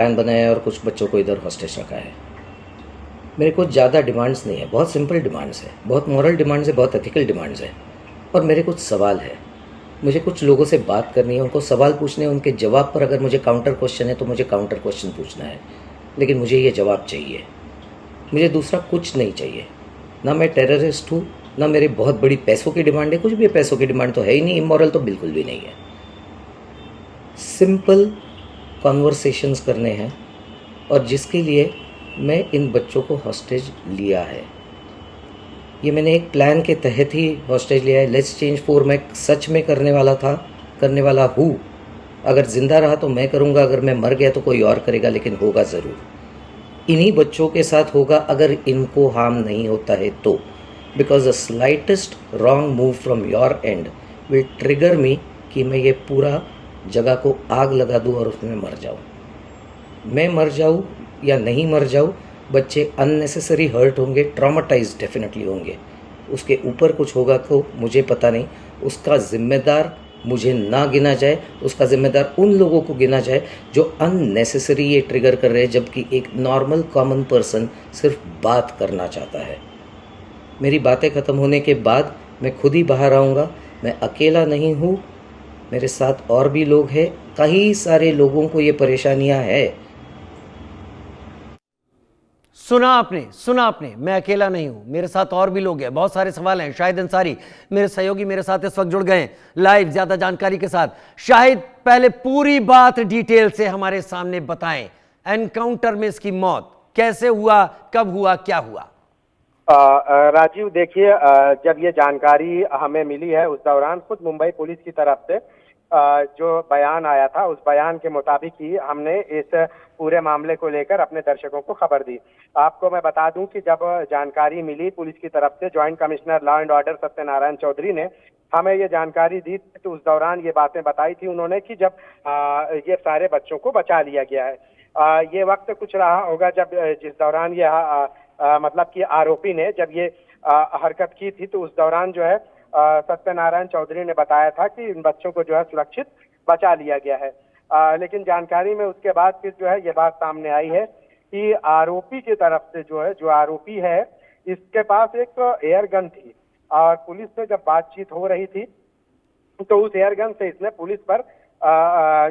Plan बनाया है और कुछ बच्चों को इधर हॉस्टेज रखा है। मेरे को ज़्यादा डिमांड्स नहीं है, बहुत सिंपल डिमांड्स है, बहुत मॉरल डिमांड्स है, बहुत एथिकल डिमांड्स है। और मेरे कुछ सवाल है, मुझे कुछ लोगों से बात करनी है, उनको सवाल पूछने हैं, उनके जवाब पर अगर मुझे काउंटर क्वेश्चन है तो मुझे काउंटर क्वेश्चन पूछना है, लेकिन मुझे ये जवाब चाहिए। मुझे दूसरा कुछ नहीं चाहिए। ना मैं टेररिस्ट हूँ, ना मेरी बहुत बड़ी पैसों की डिमांड है, कुछ भी पैसों की डिमांड तो है ही नहीं, इमोरल तो बिल्कुल भी नहीं है। सिंपल कॉन्वर्सेशंस करने हैं, और जिसके लिए मैं इन बच्चों को हॉस्टेज लिया है। ये मैंने एक प्लान के तहत ही हॉस्टेज लिया है। लेट्स चेंज 4 मैं सच में करने वाला था, करने वाला हूँ। अगर ज़िंदा रहा तो मैं करूँगा, अगर मैं मर गया तो कोई और करेगा, लेकिन होगा ज़रूर। इन्हीं बच्चों के साथ होगा अगर इनको हार्म नहीं होता है तो, because the slightest wrong move from your end will trigger me कि मैं ये पूरा जगह को आग लगा दूँ और उसमें मर जाऊँ। मैं मर जाऊँ या नहीं मर जाऊँ, बच्चे अननेसेसरी हर्ट होंगे, ट्रॉमाटाइज डेफिनेटली होंगे। उसके ऊपर कुछ होगा तो मुझे पता नहीं, उसका ज़िम्मेदार मुझे ना गिना जाए, उसका ज़िम्मेदार उन लोगों को गिना जाए जो अननेसेसरी ये ट्रिगर कर रहे हैं, जबकि एक नॉर्मल कॉमन पर्सन सिर्फ बात करना चाहता है। मेरी बातें ख़त्म होने के बाद मैं खुद ही बाहर आऊँगा। मैं अकेला नहीं हूँ, मेरे साथ और भी लोग हैं, कई सारे लोगों को ये परेशानियाँ हैं। सुना आपने, मैं अकेला नहीं हूं, मेरे साथ और भी लोग हैं। बहुत सारे सवाल हैं। शाहिद अंसारी मेरे सहयोगी मेरे साथ इस वक्त जुड़ गए हैं लाइव ज्यादा जानकारी के साथ। शाहिद, पहले पूरी बात डिटेल से हमारे सामने बताएं। एनकाउंटर में इसकी मौत कैसे हुआ, कब हुआ, क्या हुआ? राजीव, देखिए, जब ये जानकारी हमें मिली है उस दौरान खुद मुंबई पुलिस की तरफ से जो बयान आया था, उस बयान के मुताबिक ही हमने इस पूरे मामले को लेकर अपने दर्शकों को खबर दी। आपको मैं बता दूं कि जब जानकारी मिली पुलिस की तरफ से, joint commissioner law and order Satyanarayan Chaudhary ने हमें ये जानकारी दी, तो उस दौरान ये बातें बताई थी उन्होंने कि जब ये सारे बच्चों को बचा लिया गया है। ये वक्त कुछ रहा होगा जब जिस दौरान ये मतलब कि आरोपी ने जब ये हरकत की थी, तो उस दौरान जो है सत्यनारायण चौधरी ने बताया था कि इन बच्चों को जो है सुरक्षित बचा लिया गया है। लेकिन जानकारी में उसके बाद फिर जो है ये बात सामने आई है कि आरोपी की तरफ से जो है, जो आरोपी है, इसके पास एक एयर गन थी और पुलिस से जब बातचीत हो रही थी तो उस एयर गन से इसने पुलिस पर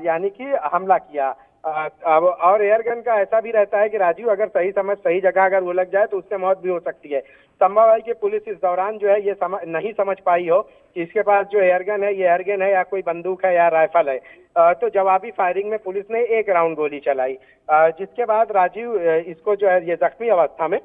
यानी कि हमला किया। अब और एयर गन का ऐसा भी रहता है कि राजीव, अगर सही समय सही जगह अगर वो लग जाए तो उससे मौत भी हो सकती है। संभव है कि पुलिस इस दौरान जो है ये नहीं समझ पाई हो कि इसके पास जो एयर गन है, ये एयर गन है या कोई बंदूक है या राइफल है। तो जवाबी फायरिंग में पुलिस ने एक राउंड गोली चलाई, जिसके बाद राजीव इसको जो है ये जख्मी अवस्था में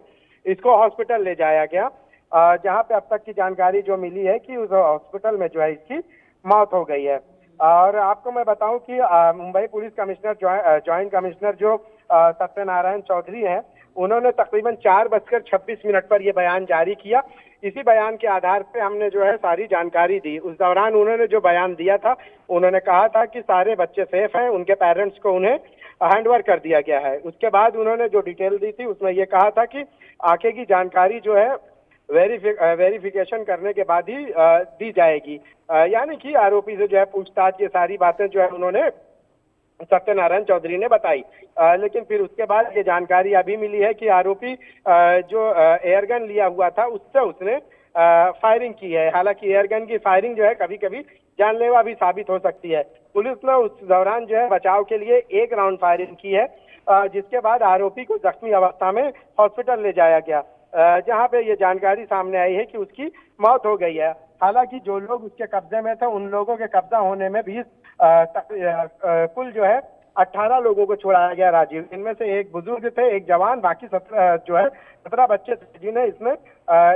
इसको हॉस्पिटल ले जाया गया, जहाँ पे अब तक की जानकारी जो मिली है कि उस हॉस्पिटल में जो है इसकी मौत हो गई है। और आपको मैं बताऊं कि Mumbai police commissioner joint commissioner जो सत्यनारायण चौधरी हैं, उन्होंने तकरीबन 4:26 पर यह बयान जारी किया। इसी बयान के आधार पे हमने जो है सारी जानकारी दी। उस दौरान उन्होंने जो बयान दिया था, उन्होंने कहा था कि सारे बच्चे सेफ हैं, उनके पेरेंट्स को उन्हें हैंडओवर कर दिया गया है। उसके बाद उन्होंने जो डिटेल दी थी उसमें यह कहा था कि आगे की जानकारी जो है वेरिफिकेशन करने के बाद ही दी जाएगी। यानी कि आरोपी से जो है पूछताछ, ये सारी बातें जो है उन्होंने सत्यनारायण चौधरी ने बताई। लेकिन फिर उसके बाद ये जानकारी अभी मिली है कि आरोपी जो एयरगन लिया हुआ था उससे उसने फायरिंग की है। हालांकि एयरगन की फायरिंग जो है कभी कभी जानलेवा भी साबित हो सकती है। पुलिस ने उस दौरान जो है बचाव के लिए एक राउंड फायरिंग की है, जिसके बाद आरोपी को जख्मी अवस्था में हॉस्पिटल ले जाया गया, जहां पे ये जानकारी सामने आई है कि उसकी मौत हो गई है। हालांकि जो लोग उसके कब्जे में थे, उन लोगों के कब्जा होने में भी कुल जो है 18 लोगों को छुड़ाया गया राजीव। इनमें से एक बुजुर्ग थे, एक जवान, बाकी 17 बच्चे थे जिन्हें इसमें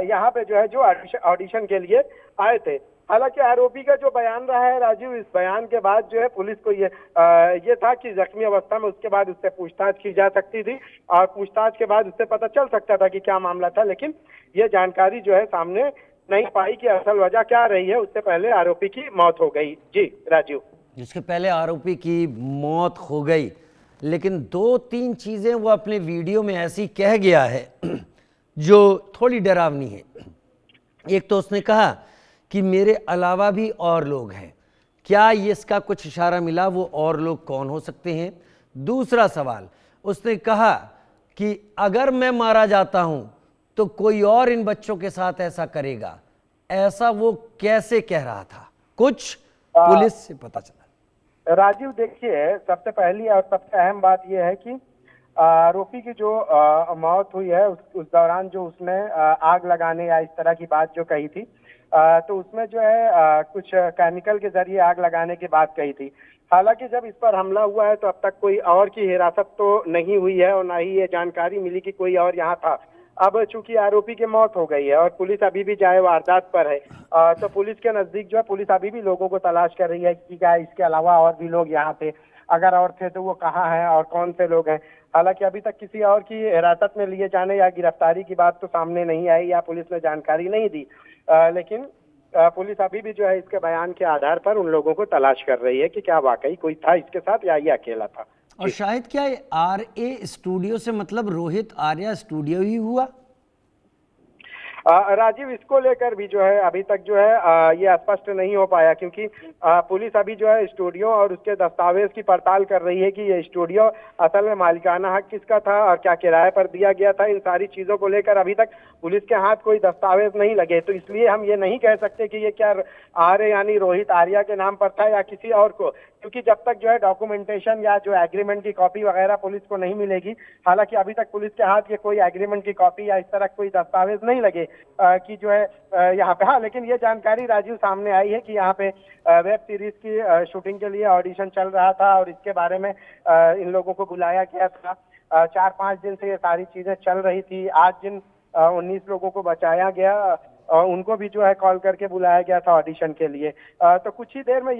यहाँ पे जो है जो ऑडिशन के लिए आए थे। हालांकि आरोपी का जो बयान रहा है राजीव, इस बयान के बाद जो है पुलिस को ये था कि जख्मी अवस्था में उसके बाद उससे पूछताछ की जा सकती थी और पूछताछ के बाद उससे पता चल सकता था कि क्या मामला था। लेकिन ये जानकारी जो है सामने नहीं पाई कि असल वजह क्या रही है। उससे पहले आरोपी की मौत हो गई। जी राजीव, जिसके पहले आरोपी की मौत हो गई, लेकिन 2-3 चीजें वो अपने वीडियो में ऐसी कह गया है जो थोड़ी डरावनी है। एक तो उसने कहा कि मेरे अलावा भी और लोग हैं। क्या ये इसका कुछ इशारा मिला वो और लोग कौन हो सकते हैं? दूसरा सवाल, उसने कहा कि अगर मैं मारा जाता हूं तो कोई और इन बच्चों के साथ ऐसा करेगा। ऐसा वो कैसे कह रहा था, कुछ पुलिस से पता चला। राजीव देखिए, सबसे पहली और सबसे अहम बात यह है कि आरोपी की जो मौत हुई है उस दौरान जो उसने आग लगाने या इस तरह की बात जो कही थी, तो उसमें जो है कुछ केमिकल के जरिए आग लगाने की बात कही थी। हालांकि जब इस पर हमला हुआ है तो अब तक कोई और की हिरासत तो नहीं हुई है और ना ही ये जानकारी मिली कि कोई और यहाँ था। अब चूंकि आरोपी की मौत हो गई है और पुलिस अभी भी जाए वारदात पर है, तो पुलिस के नजदीक जो है पुलिस अभी भी लोगों को तलाश कर रही है कि क्या इसके अलावा और भी लोग यहाँ थे, अगर और थे तो वो कहाँ हैं और कौन से लोग हैं। हालांकि अभी तक किसी और की हिरासत में लिए जाने या गिरफ्तारी की बात तो सामने नहीं आई या पुलिस ने जानकारी नहीं दी, लेकिन पुलिस अभी भी जो है इसके बयान के आधार पर उन लोगों को तलाश कर रही है कि क्या वाकई कोई था इसके साथ या ये अकेला था। और शायद क्या RA स्टूडियो से मतलब रोहित आर्या स्टूडियो ही हुआ। राजीव, इसको लेकर भी जो है अभी तक जो है ये स्पष्ट नहीं हो पाया, क्योंकि पुलिस अभी जो है स्टूडियो और उसके दस्तावेज की पड़ताल कर रही है कि ये स्टूडियो असल में मालिकाना हक किसका था और क्या किराए पर दिया गया था। इन सारी चीजों को लेकर अभी तक पुलिस के हाथ कोई दस्तावेज नहीं लगे, तो इसलिए हम ये नहीं कह सकते कि ये क्या आर्य यानी रोहित आर्या के नाम पर था या किसी और को, क्योंकि जब तक जो है डॉक्यूमेंटेशन या जो एग्रीमेंट की कॉपी वगैरह पुलिस को नहीं मिलेगी। हालांकि अभी तक पुलिस के हाथ ये कोई एग्रीमेंट की कॉपी या इस तरह कोई दस्तावेज नहीं लगे कि जो है यहाँ पे। हाँ, लेकिन ये जानकारी राजीव सामने आई है कि यहाँ पे वेब सीरीज की शूटिंग के लिए ऑडिशन चल रहा था और इसके बारे में इन लोगों को बुलाया गया था। 4-5 दिन से ये सारी चीजें चल रही थी। आज जिन 19 लोगों को बचाया गया उनको भी जो है कॉल करके बुलाया गया था ऑडिशन के लिए। तो कुछ ही देर में ये